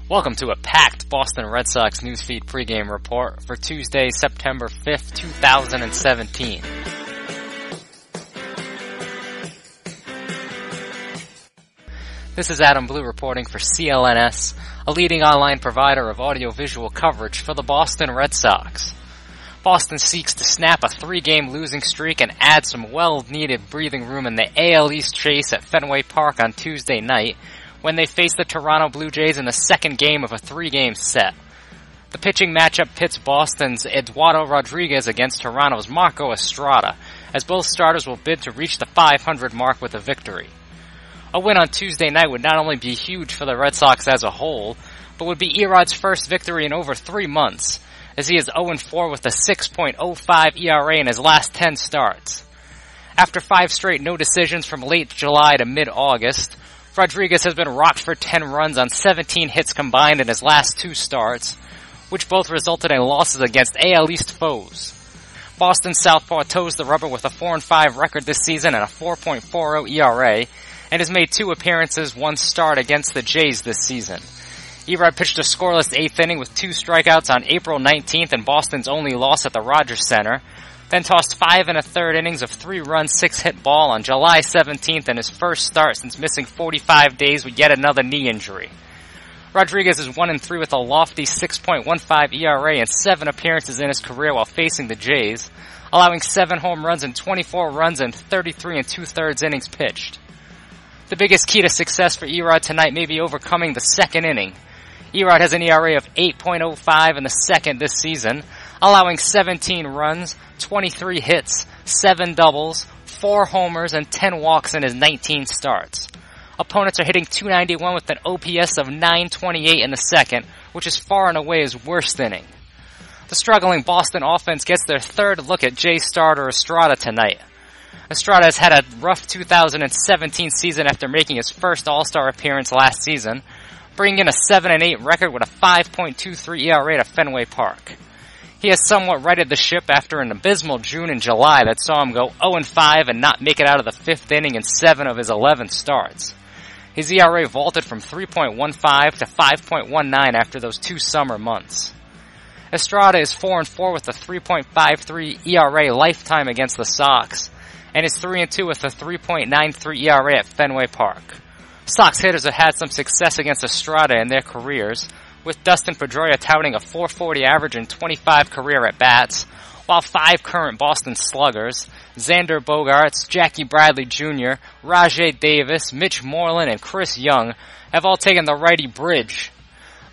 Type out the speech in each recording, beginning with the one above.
Welcome to a packed Boston Red Sox newsfeed pregame report for Tuesday, September 5th, 2017. This is Adam Blue reporting for CLNS, a leading online provider of audiovisual coverage for the Boston Red Sox. Boston seeks to snap a 3-game losing streak and add some well-needed breathing room in the AL East chase at Fenway Park on Tuesday night, when they face the Toronto Blue Jays in the second game of a 3-game set. The pitching matchup pits Boston's Eduardo Rodriguez against Toronto's Marco Estrada, as both starters will bid to reach the 500 mark with a victory. A win on Tuesday night would not only be huge for the Red Sox as a whole, but would be Erod's first victory in over 3 months, as he is 0-4 with a 6.05 ERA in his last 10 starts. After 5 straight no decisions from late July to mid-August, Rodriguez has been rocked for 10 runs on 17 hits combined in his last 2 starts, which both resulted in losses against AL East foes. Boston's southpaw toes the rubber with a 4-5 record this season and a 4.40 ERA, and has made 2 appearances, 1 start against the Jays this season. Erod pitched a scoreless 8th inning with 2 strikeouts on April 19th in Boston's only loss at the Rogers Center, then tossed 5 1/3 innings of 3-run, 6-hit ball on July 17th in his first start since missing 45 days with yet another knee injury. Rodriguez is 1-3 with a lofty 6.15 ERA and 7 appearances in his career while facing the Jays, allowing 7 home runs and 24 runs in 33 2/3 innings pitched. The biggest key to success for Erod tonight may be overcoming the second inning. Erod has an ERA of 8.05 in the second this season, allowing 17 runs, 23 hits, 7 doubles, 4 homers, and 10 walks in his 19 starts. Opponents are hitting .291 with an OPS of .928 in the second, which is far and away his worst inning. The struggling Boston offense gets their third look at Jay starter Estrada tonight. Estrada has had a rough 2017 season after making his first All-Star appearance last season, bringing in a 7-8 record with a 5.23 ERA at Fenway Park. He has somewhat righted the ship after an abysmal June and July that saw him go 0-5 and not make it out of the 5th inning in 7 of his 11 starts. His ERA vaulted from 3.15 to 5.19 after those 2 summer months. Estrada is 4-4 with a 3.53 ERA lifetime against the Sox, and is 3-2 with a 3.93 ERA at Fenway Park. Sox hitters have had some success against Estrada in their careers, with Dustin Pedroia touting a .440 average and 25 career at-bats, while 5 current Boston sluggers, Xander Bogaerts, Jackie Bradley Jr., Rajay Davis, Mitch Moreland, and Chris Young have all taken the righty bridge.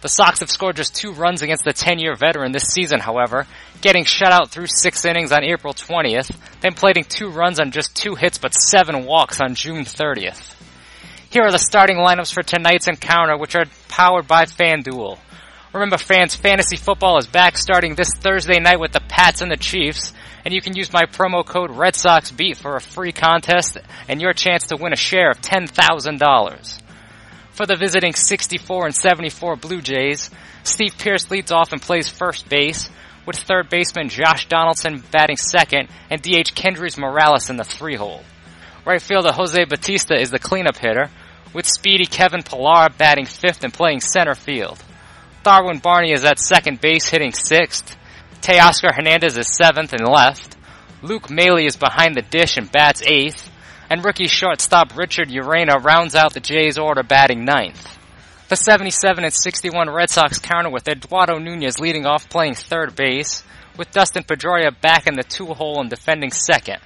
The Sox have scored just 2 runs against the 10-year veteran this season, however, getting shut out through 6 innings on April 20th, then plating 2 runs on just 2 hits but 7 walks on June 30th. Here are the starting lineups for tonight's encounter, which are powered by FanDuel. Remember, fans, fantasy football is back starting this Thursday night with the Pats and the Chiefs, and you can use my promo code RedSoxBeat for a free contest and your chance to win a share of $10,000. For the visiting 64-74 Blue Jays, Steve Pearce leads off and plays first base, with third baseman Josh Donaldson batting second and DH Kendrys Morales in the 3-hole. Right fielder Jose Bautista is the cleanup hitter, with speedy Kevin Pillar batting 5th and playing center field. Darwin Barney is at second base hitting 6th. Teoscar Hernandez is 7th and left. Luke Maile is behind the dish and bats 8th. And rookie shortstop Richard Urena rounds out the Jays' order batting 9th. The 77-61 Red Sox counter with Eduardo Nunez leading off playing third base, with Dustin Pedroia back in the 2-hole and defending second.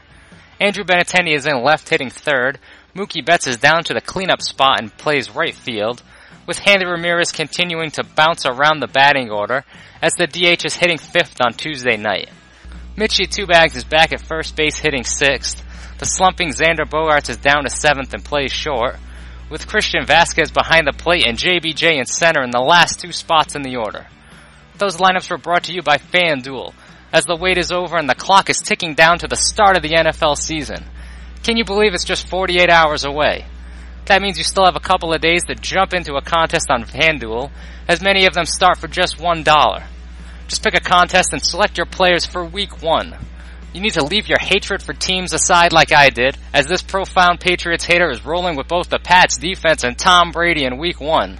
Andrew Benintendi is in left hitting third. Mookie Betts is down to the cleanup spot and plays right field, with Handy Ramirez continuing to bounce around the batting order as the DH is hitting 5th on Tuesday night. Mitchie Two-Bags is back at first base hitting 6th. The slumping Xander Bogaerts is down to 7th and plays short, with Christian Vasquez behind the plate and JBJ in center in the last 2 spots in the order. Those lineups were brought to you by FanDuel, as the wait is over and the clock is ticking down to the start of the NFL season. Can you believe it's just 48 hours away? That means you still have a couple of days to jump into a contest on FanDuel, as many of them start for just $1. Just pick a contest and select your players for Week 1. You need to leave your hatred for teams aside like I did, as this profound Patriots hater is rolling with both the Pats defense and Tom Brady in Week 1.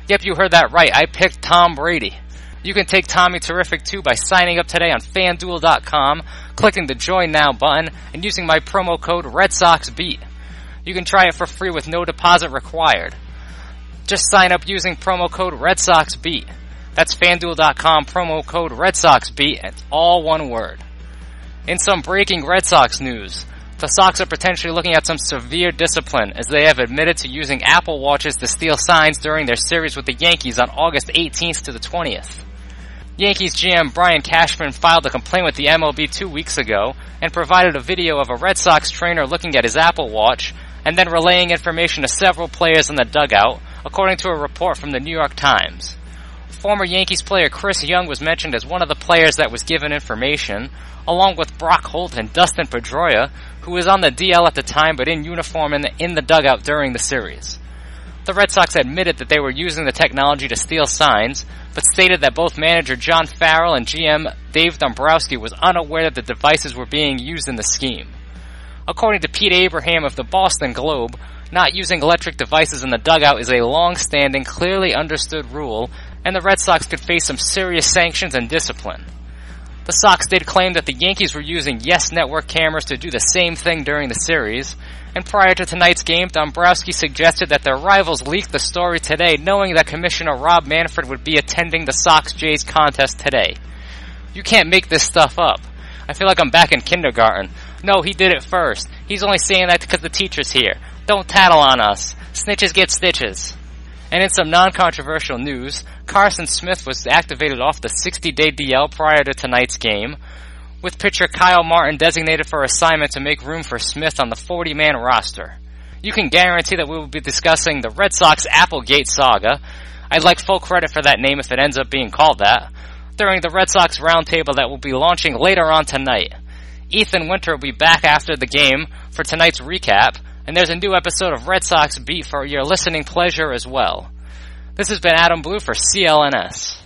Yep, you heard that right. I picked Tom Brady. You can take Tommy Terrific too by signing up today on FanDuel.com, clicking the Join Now button, and using my promo code RedSoxBeat. You can try it for free with no deposit required. Just sign up using promo code RedSoxBeat. That's FanDuel.com, promo code RedSoxBeat, and all one word. In some breaking Red Sox news, the Sox are potentially looking at some severe discipline as they have admitted to using Apple Watches to steal signs during their series with the Yankees on August 18th to the 20th. Yankees GM Brian Cashman filed a complaint with the MLB 2 weeks ago and provided a video of a Red Sox trainer looking at his Apple Watch and then relaying information to several players in the dugout, according to a report from the New York Times. Former Yankees player Chris Young was mentioned as one of the players that was given information, along with Brock Holt and Dustin Pedroia, who was on the DL at the time but in uniform in the dugout during the series. The Red Sox admitted that they were using the technology to steal signs, but stated that both manager John Farrell and GM Dave Dombrowski was unaware that the devices were being used in the scheme. According to Pete Abraham of the Boston Globe, not using electric devices in the dugout is a long-standing, clearly understood rule, and the Red Sox could face some serious sanctions and discipline. The Sox did claim that the Yankees were using Yes Network cameras to do the same thing during the series, and prior to tonight's game, Dombrowski suggested that their rivals leaked the story today, knowing that Commissioner Rob Manfred would be attending the Sox-Jays contest today. You can't make this stuff up. I feel like I'm back in kindergarten. No, he did it first. He's only saying that because the teacher's here. Don't tattle on us. Snitches get stitches. And in some non-controversial news, Carson Smith was activated off the 60-day DL prior to tonight's game, with pitcher Kyle Martin designated for assignment to make room for Smith on the 40-man roster. You can guarantee that we will be discussing the Red Sox Applegate saga. I'd like full credit for that name if it ends up being called that, during the Red Sox roundtable that will be launching later on tonight. Ethan Winter will be back after the game for tonight's recap, and there's a new episode of Red Sox Beat for your listening pleasure as well. This has been Adam Blue for CLNS.